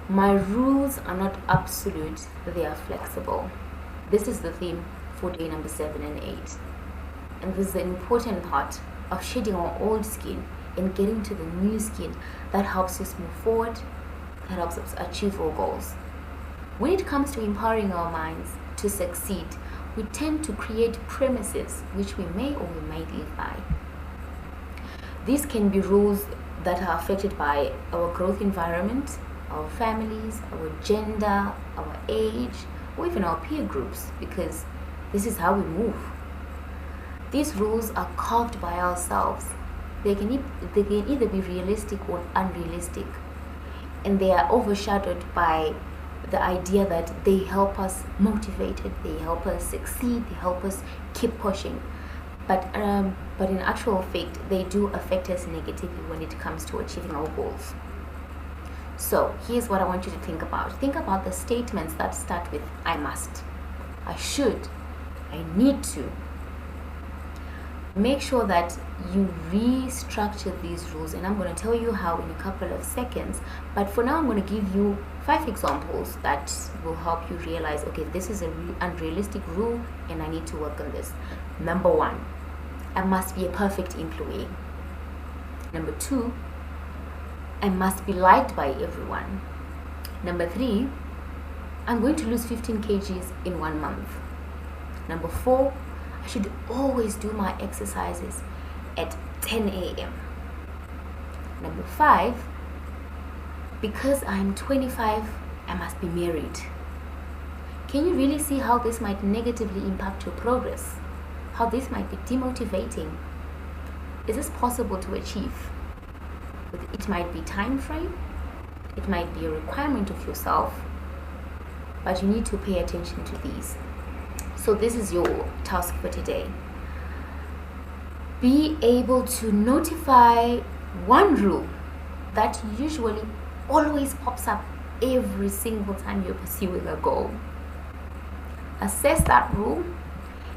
My rules are not absolute, they are flexible. This is the theme for day number 7 and 8. And this is the important part of shedding our old skin and getting to the new skin that helps us move forward, that helps us achieve our goals. When it comes to empowering our minds to succeed, we tend to create premises which we may or we might live by. These can be rules that are affected by our growth environment, our families, our gender, our age, or even our peer groups, because this is how we move. These rules are carved by ourselves. They can either be realistic or unrealistic, and they are overshadowed by the idea that they help us motivated, they help us succeed, they help us keep pushing. But in actual fact, they do affect us negatively when it comes to achieving our goals. So here's what I want you to think about. Think about the statements that start with I must, I should, I need to. Make sure that you restructure these rules, and I'm going to tell you how in a couple of seconds. But for now, I'm going to give you 5 examples that will help you realize, okay, this is an unrealistic rule and I need to work on this. Number 1, I must be a perfect employee. Number 2, I must be liked by everyone. Number 3, I'm going to lose 15 kgs in 1 month. Number 4, I should always do my exercises at 10 a.m. Number 5, because I'm 25, I must be married. Can you really see how this might negatively impact your progress? How this might be demotivating? Is this possible to achieve? It might be time frame, it might be a requirement of yourself, but you need to pay attention to these. So this is your task for today. Be able to notify one rule that usually always pops up every single time you're pursuing a goal. Assess that rule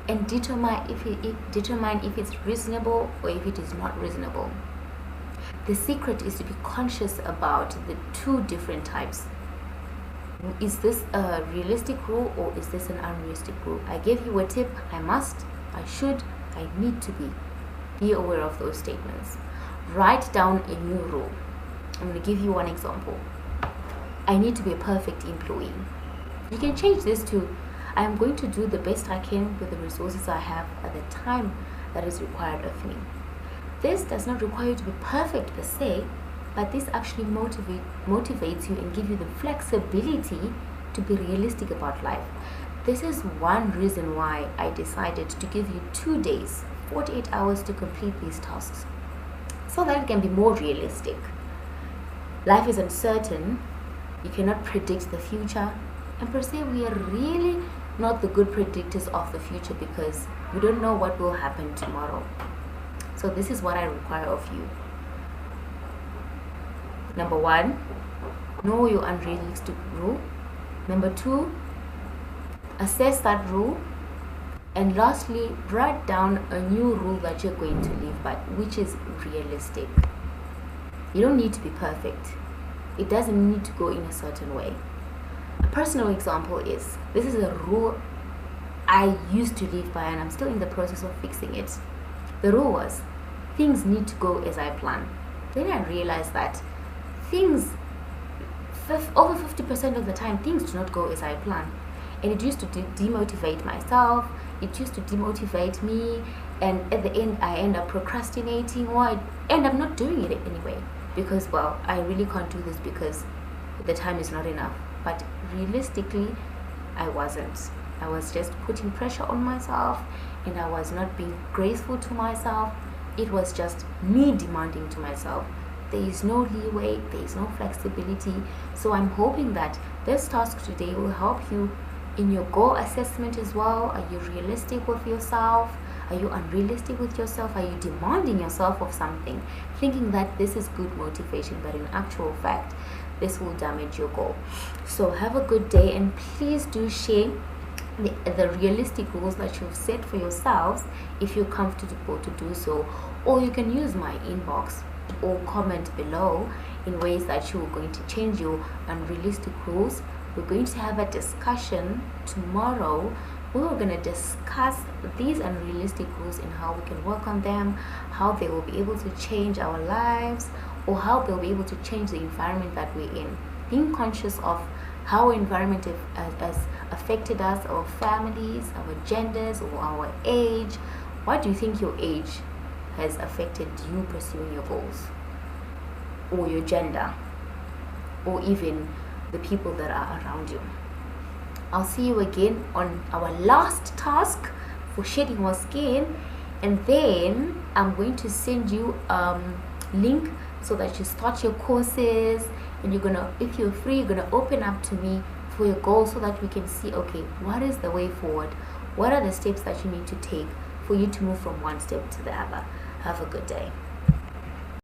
and determine if it's reasonable or if it is not reasonable. The secret is to be conscious about the 2 different types. Is this a realistic rule or is this an unrealistic rule? I gave you a tip. I must, I should, I need to be. Be aware of those statements. Write down a new rule. I'm going to give you one example. I need to be a perfect employee. You can change this to I am going to do the best I can with the resources I have at the time that is required of me. This does not require you to be perfect per se, but this actually motivates you and gives you the flexibility to be realistic about life. This is one reason why I decided to give you 2 days, 48 hours to complete these tasks, so that it can be more realistic. Life is uncertain. You cannot predict the future, and per se we are really not the good predictors of the future because we don't know what will happen tomorrow. So this is what I require of you. Number 1, know your unrealistic rule. Number 2, assess that rule. And lastly, write down a new rule that you're going to live by, which is realistic. You don't need to be perfect. It doesn't need to go in a certain way. A personal example is, this is a rule I used to live by and I'm still in the process of fixing it. The rule was, things need to go as I plan. Then I realized that things, over 50% of the time, things do not go as I plan. And it used to demotivate myself, it used to demotivate me, and at the end I end up procrastinating, or I end up not doing it anyway. Because, well, I really can't do this because the time is not enough. But realistically, I wasn't. I was just putting pressure on myself and I was not being graceful to myself. It was just me demanding to myself. There is no leeway, there is no flexibility. So I'm hoping that this task today will help you in your goal assessment as well. Are you realistic with yourself? Are you unrealistic with yourself? Are you demanding yourself of something, thinking that this is good motivation, but in actual fact, this will damage your goal? So have a good day, and please do share the realistic rules that you've set for yourselves if you're comfortable to do so, or you can use my inbox or comment below in ways that you're going to change your unrealistic goals. We're going to have a discussion tomorrow. We're going to discuss these unrealistic goals and how we can work on them, how they will be able to change our lives, or how they'll be able to change the environment that we're in. Being conscious of how environment has affected us, our families, our genders, or our age. What do you think your age has affected you pursuing your goals, or your gender, or even the people that are around you? I'll see you again on our last task for shedding our skin, and then I'm going to send you link so that you start your courses, and you're gonna, if you're free, you're gonna open up to me for your goals so that we can see, okay, what is the way forward, what are the steps that you need to take for you to move from one step to the other. Have a good day.